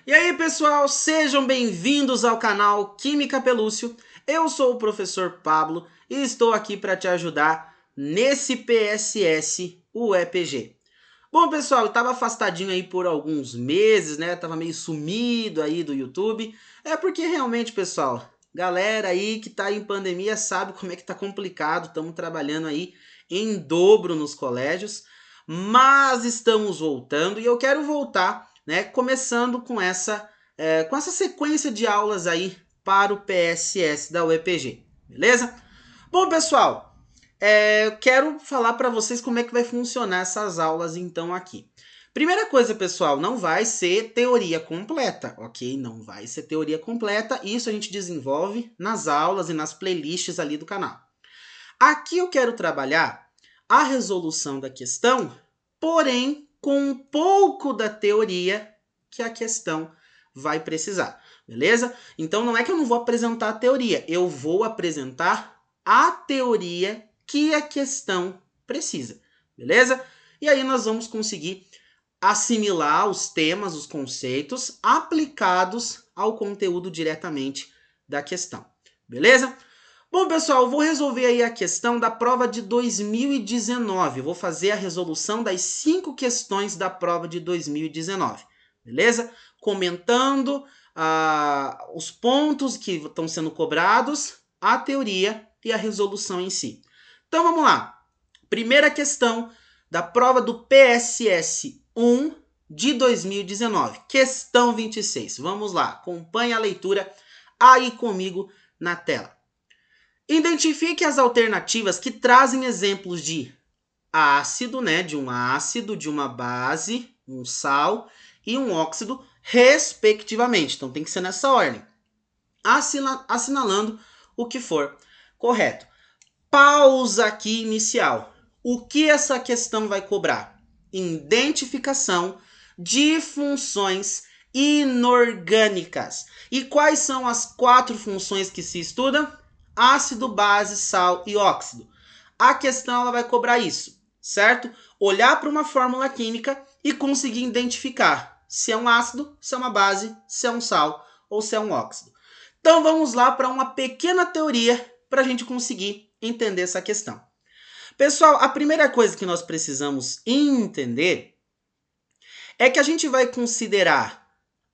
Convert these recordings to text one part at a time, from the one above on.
E aí, pessoal, sejam bem-vindos ao canal Química Pelúcio. Eu sou o professor Pablo e estou aqui para te ajudar nesse PSS UEPG. Bom, pessoal, eu estava afastadinho aí por alguns meses, né? Tava meio sumido aí do YouTube. É porque realmente, pessoal, galera aí que tá em pandemia sabe como é que tá complicado. Estamos trabalhando aí em dobro nos colégios, mas estamos voltando e eu quero voltar, né? Começando com essa sequência de aulas aí para o PSS da UEPG, beleza? Bom, pessoal, eu quero falar para vocês como é que vai funcionar essas aulas então aqui. Primeira coisa, pessoal, não vai ser teoria completa, ok? Não vai ser teoria completa. Isso a gente desenvolve nas aulas e nas playlists ali do canal. Aqui eu quero trabalhar a resolução da questão, porém com um pouco da teoria que a questão vai precisar, beleza? Então não é que eu não vou apresentar a teoria, eu vou apresentar a teoria que a questão precisa, beleza? E aí nós vamos conseguir assimilar os temas, os conceitos aplicados ao conteúdo diretamente da questão, beleza? Bom, pessoal, eu vou resolver aí a questão da prova de 2019. Eu vou fazer a resolução das 5 questões da prova de 2019, beleza? Comentando os pontos que estão sendo cobrados, a teoria e a resolução em si. Então vamos lá. Primeira questão da prova do PSS 1 de 2019. Questão 26. Vamos lá, acompanhe a leitura aí comigo na tela. Identifique as alternativas que trazem exemplos de ácido, né, de um ácido, de uma base, um sal e um óxido, respectivamente. Então tem que ser nessa ordem, assinalando o que for correto. Pausa aqui inicial. O que essa questão vai cobrar? Identificação de funções inorgânicas. E quais são as 4 funções que se estudam? Ácido, base, sal e óxido. A questão ela vai cobrar isso, certo? Olhar para uma fórmula química e conseguir identificar se é um ácido, se é uma base, se é um sal ou se é um óxido. Então vamos lá para uma pequena teoria para a gente conseguir entender essa questão. Pessoal, a primeira coisa que nós precisamos entender é que a gente vai considerar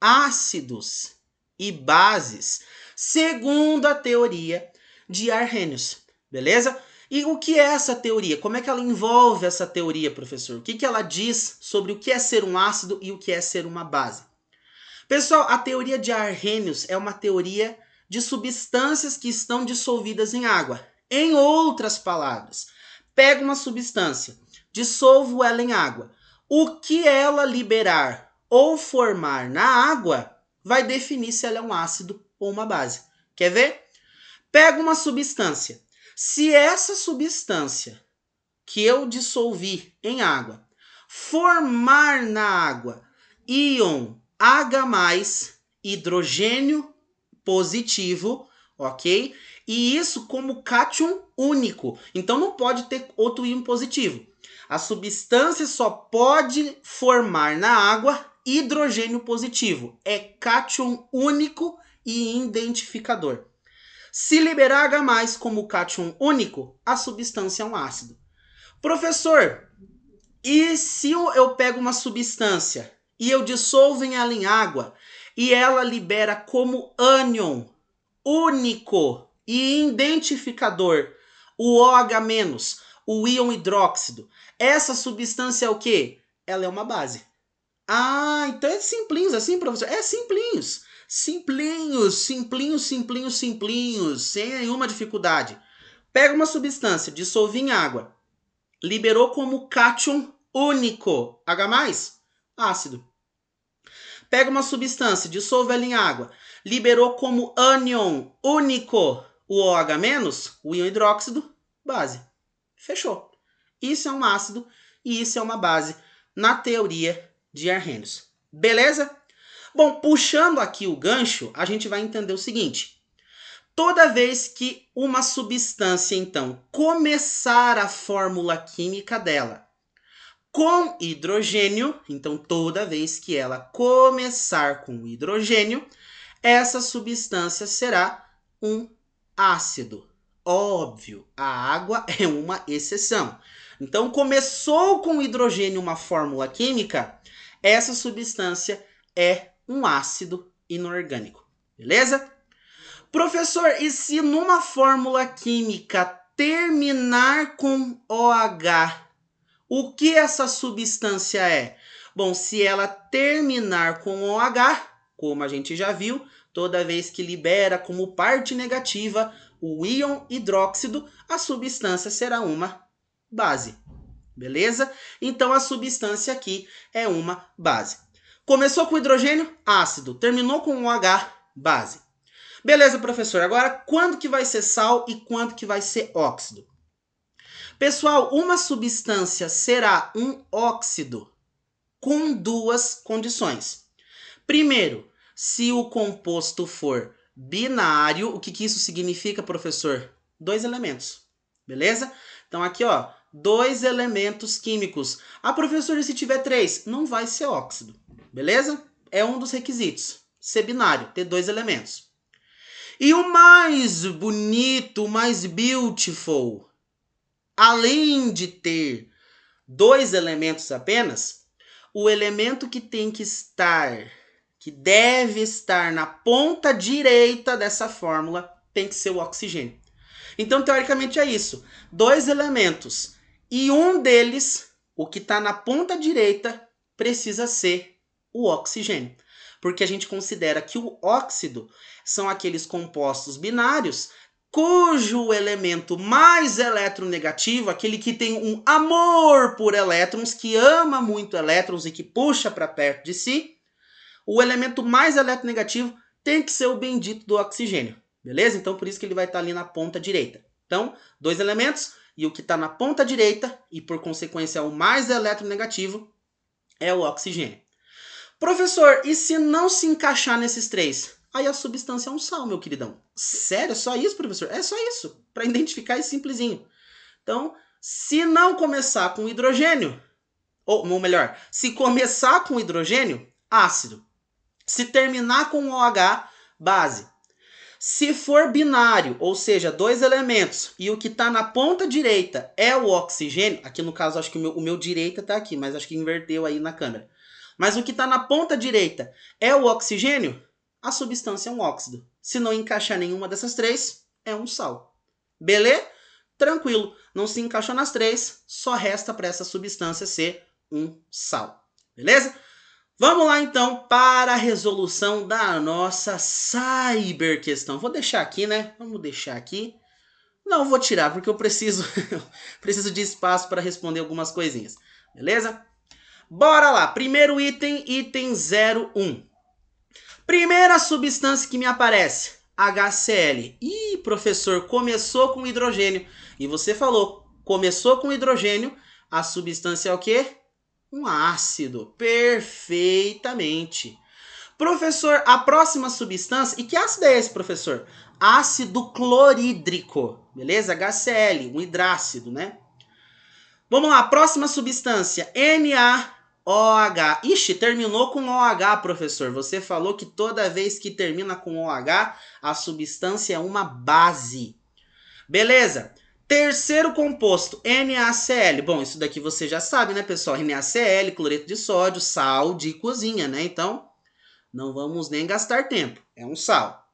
ácidos e bases segundo a teoria de Arrhenius, beleza? E o que é essa teoria? Como é que ela envolve essa teoria, professor? O que ela diz sobre o que é ser um ácido e o que é ser uma base? Pessoal, a teoria de Arrhenius é uma teoria de substâncias que estão dissolvidas em água. Em outras palavras, pego uma substância, dissolvo ela em água. O que ela liberar ou formar na água vai definir se ela é um ácido ou uma base. Quer ver? Pego uma substância. Se essa substância que eu dissolvi em água formar na água íon H+, hidrogênio positivo, ok? E isso como cátion único. Então não pode ter outro íon positivo. A substância só pode formar na água hidrogênio positivo. É cátion único e identificador. Se liberar H+ como cátion único, a substância é um ácido. Professor, e se eu pego uma substância e eu dissolvo ela em água e ela libera como ânion único e identificador o OH-, o íon hidróxido, essa substância é o quê? Ela é uma base. Ah, então é simplinhos assim, professor? É simplinhos. Simplinhos, sem nenhuma dificuldade. Pega uma substância, dissolve em água, liberou como cátion único, H+, ácido. Pega uma substância, dissolve ela em água, liberou como ânion único, o OH-, o íon hidróxido, base. Fechou. Isso é um ácido e isso é uma base na teoria de Arrhenius. Beleza? Bom, puxando aqui o gancho, a gente vai entender o seguinte. Toda vez que uma substância, então, começar a fórmula química dela com hidrogênio, então toda vez que ela começar com hidrogênio, essa substância será um ácido. Óbvio, a água é uma exceção. Então, começou com hidrogênio uma fórmula química, essa substância é um ácido inorgânico. Beleza? Professor, e se numa fórmula química terminar com OH, o que essa substância é? Bom, se ela terminar com OH, como a gente já viu, toda vez que libera como parte negativa o íon hidróxido, a substância será uma base. Beleza? Então a substância aqui é uma base. Começou com hidrogênio, ácido. Terminou com OH, base. Beleza, professor. Agora, quando que vai ser sal e quando que vai ser óxido? Pessoal, uma substância será um óxido com duas condições. Primeiro, se o composto for binário, o que isso significa, professor? 2 elementos, beleza? Então aqui, ó, 2 elementos químicos. Ah, professor, e se tiver 3? Não vai ser óxido, beleza? É um dos requisitos, ser binário, ter 2 elementos. E o mais bonito, o mais beautiful, além de ter 2 elementos apenas, o elemento que tem que estar, que deve estar na ponta direita dessa fórmula, tem que ser o oxigênio. Então, teoricamente é isso. 2 elementos e um deles, o que está na ponta direita, precisa ser o oxigênio. Porque a gente considera que o óxido são aqueles compostos binários cujo elemento mais eletronegativo, aquele que tem um amor por elétrons, que ama muito elétrons e que puxa para perto de si, o elemento mais eletronegativo tem que ser o bendito do oxigênio, beleza? Então, por isso que ele vai estar ali na ponta direita. Então, 2 elementos e o que está na ponta direita, e por consequência o mais eletronegativo, é o oxigênio. Professor, e se não se encaixar nesses 3? Aí a substância é um sal, meu queridão. Sério? Só isso, professor? É só isso. Para identificar é simplesinho. Então, se não começar com hidrogênio, ou melhor, se começar com hidrogênio, ácido. Se terminar com OH, base. Se for binário, ou seja, 2 elementos, e o que está na ponta direita é o oxigênio, aqui no caso acho que o meu direita está aqui, mas acho que inverteu aí na câmera. Mas o que está na ponta direita é o oxigênio, a substância é um óxido. Se não encaixar nenhuma dessas 3, é um sal. Beleza? Tranquilo. Não se encaixou nas 3, só resta para essa substância ser um sal. Beleza? Vamos lá então para a resolução da nossa cyber questão. Vou deixar aqui, né? Vamos deixar aqui. Não, vou tirar porque eu preciso de espaço para responder algumas coisinhas. Beleza? Bora lá. Primeiro item, item 01. Primeira substância que me aparece, HCl. Ih, professor, começou com hidrogênio. E você falou, começou com hidrogênio, a substância é o quê? Um ácido. Perfeitamente. Professor, a próxima substância... E que ácido é esse, professor? Ácido clorídrico. Beleza? HCl, um hidrácido, né? Vamos lá, próxima substância. NaOH. Ixi, terminou com OH, professor. Você falou que toda vez que termina com OH, a substância é uma base. Beleza. Terceiro composto, NaCl. Bom, isso daqui você já sabe, né, pessoal? NaCl, cloreto de sódio, sal de cozinha, né? Então, não vamos nem gastar tempo. É um sal.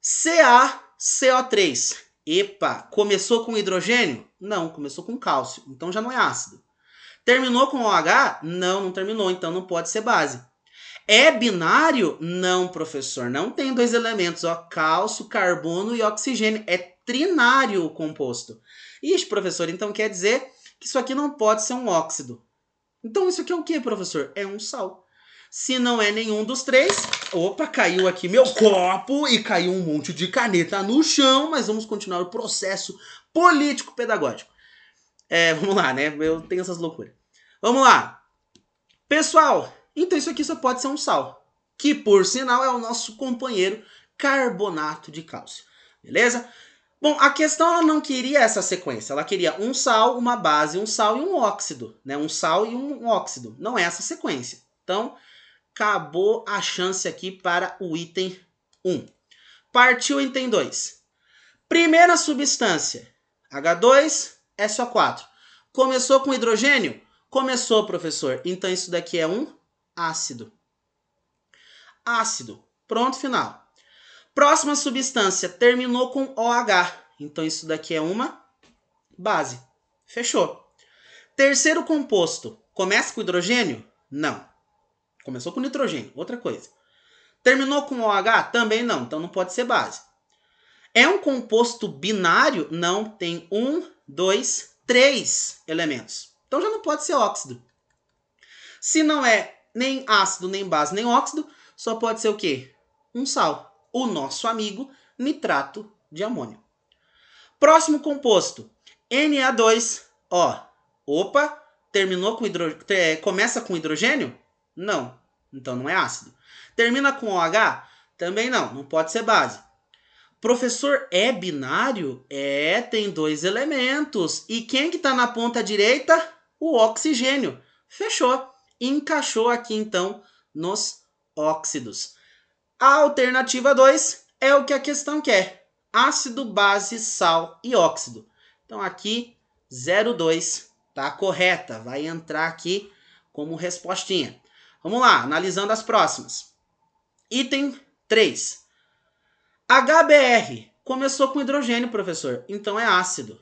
CaCO3. Epa, começou com hidrogênio? Não, começou com cálcio. Então já não é ácido. Terminou com OH? Não, não terminou. Então não pode ser base. É binário? Não, professor. Não tem 2 elementos, ó, cálcio, carbono e oxigênio. É trinário o composto. Ixi, professor, então quer dizer que isso aqui não pode ser um óxido. Então isso aqui é o que, professor? É um sal. Se não é nenhum dos 3... Opa, caiu aqui meu copo e caiu um monte de caneta no chão, mas vamos continuar o processo político-pedagógico. Vamos lá, né? Eu tenho essas loucuras. Vamos lá. Pessoal, então isso aqui só pode ser um sal, que por sinal é o nosso companheiro carbonato de cálcio. Beleza? Bom, a questão ela não queria essa sequência. Ela queria um sal, uma base, um sal e um óxido. Né? Um sal e um óxido. Não é essa sequência. Então, acabou a chance aqui para o item 1. Partiu o item 2. Primeira substância, H2SO4. Começou com hidrogênio? Começou, professor. Então isso daqui é um ácido. Ácido. Pronto, final. Próxima substância, terminou com OH. Então isso daqui é uma base. Fechou. Terceiro composto, começa com hidrogênio? Não. Começou com nitrogênio, outra coisa. Terminou com OH? Também não, então não pode ser base. É um composto binário? Não, tem 1, 2, 3 elementos. Então já não pode ser óxido. Se não é nem ácido, nem base, nem óxido, só pode ser o quê? Um sal. O nosso amigo nitrato de amônio. Próximo composto, Na2O. Opa, terminou com começa com hidrogênio? Não, então não é ácido. Termina com OH? Também não, não pode ser base. Professor, é binário? É, tem 2 elementos. E quem que está na ponta direita? O oxigênio. Fechou. Encaixou aqui, então, nos óxidos. A alternativa 2 é o que a questão quer. Ácido, base, sal e óxido. Então, aqui, 02 tá correta. Vai entrar aqui como respostinha. Vamos lá, analisando as próximas. Item 3. HBr, começou com hidrogênio, professor, então é ácido.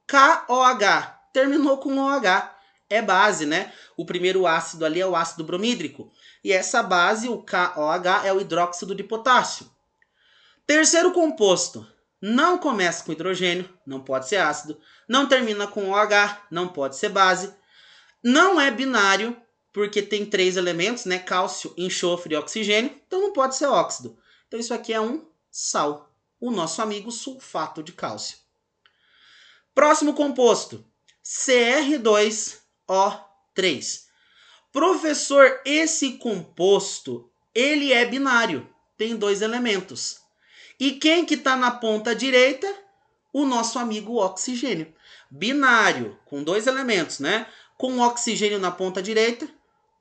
KOH, terminou com OH, é base, né? O primeiro ácido ali é o ácido bromídrico. E essa base, o KOH, é o hidróxido de potássio. Terceiro composto, não começa com hidrogênio, não pode ser ácido. Não termina com OH, não pode ser base. Não é binário, porque tem 3 elementos, né? Cálcio, enxofre e oxigênio, então não pode ser óxido. Então isso aqui é um sal, o nosso amigo sulfato de cálcio. Próximo composto, Cr2O3. Professor, esse composto, ele é binário, tem 2 elementos. E quem que está na ponta direita? O nosso amigo oxigênio. Binário, com 2 elementos, né? Com oxigênio na ponta direita,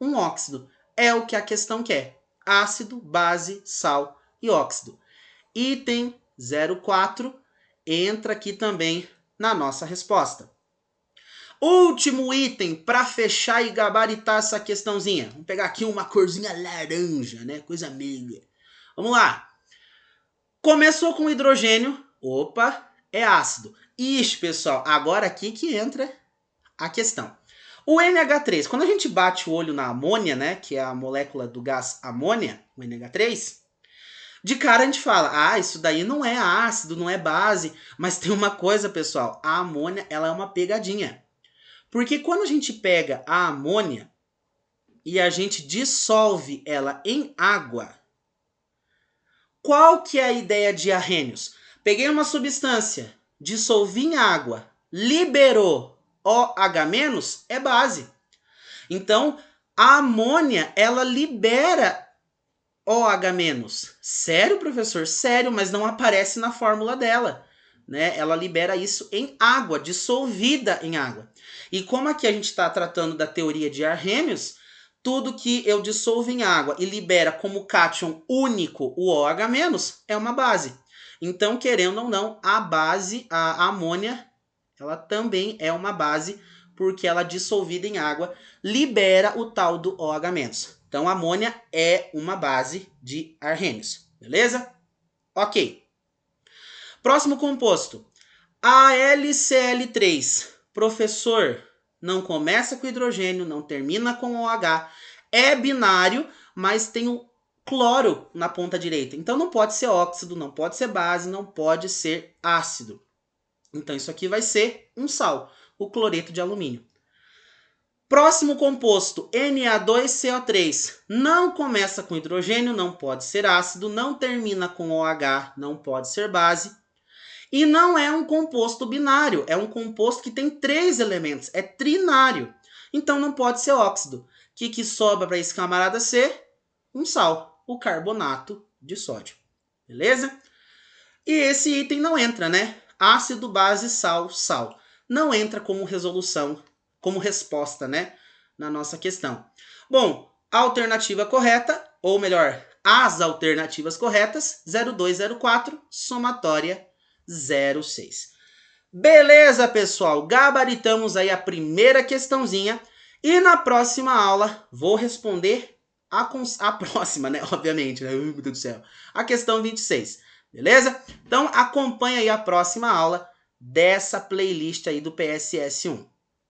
um óxido. É o que a questão quer. Ácido, base, sal e óxido. Item 04 entra aqui também na nossa resposta. Último item para fechar e gabaritar essa questãozinha. Vamos pegar aqui uma corzinha laranja, né? Coisa meia. Vamos lá. Começou com hidrogênio. Opa, é ácido. Ixi, pessoal, agora aqui que entra a questão. O NH3, quando a gente bate o olho na amônia, né? Que é a molécula do gás amônia, o NH3... De cara a gente fala, isso daí não é ácido, não é base. Mas tem uma coisa, pessoal, a amônia ela é uma pegadinha. Porque quando a gente pega a amônia e a gente dissolve ela em água, qual que é a ideia de Arrhenius? Peguei uma substância, dissolvi em água, liberou OH-, é base. Então, a amônia ela libera OH-. Sério, professor? Sério, mas não aparece na fórmula dela. Né? Ela libera isso em água, dissolvida em água. E como aqui a gente está tratando da teoria de Arrhenius, tudo que eu dissolvo em água e libera como cátion único o OH- é uma base. Então, querendo ou não, a base, a amônia, ela também é uma base, porque ela dissolvida em água libera o tal do OH-. Então, a amônia é uma base de Arrhenius, beleza? Ok. Próximo composto, AlCl3. Professor, não começa com hidrogênio, não termina com OH, é binário, mas tem o cloro na ponta direita. Então, não pode ser óxido, não pode ser base, não pode ser ácido. Então, isso aqui vai ser um sal, o cloreto de alumínio. Próximo composto, Na2CO3. Não começa com hidrogênio, não pode ser ácido, não termina com OH, não pode ser base. E não é um composto binário, é um composto que tem 3 elementos, é trinário. Então não pode ser óxido. O que sobra para esse camarada ser? Um sal, o carbonato de sódio. Beleza? E esse item não entra, né? Ácido, base, sal, sal. Não entra como resolução, como resposta, né? Na nossa questão. Bom, a alternativa correta, ou melhor, as alternativas corretas, 0204, somatória 06. Beleza, pessoal? Gabaritamos aí a primeira questãozinha. E na próxima aula vou responder a próxima, né? Obviamente, né? Meu Deus do céu. A questão 26. Beleza? Então acompanha aí a próxima aula dessa playlist aí do PSS 1.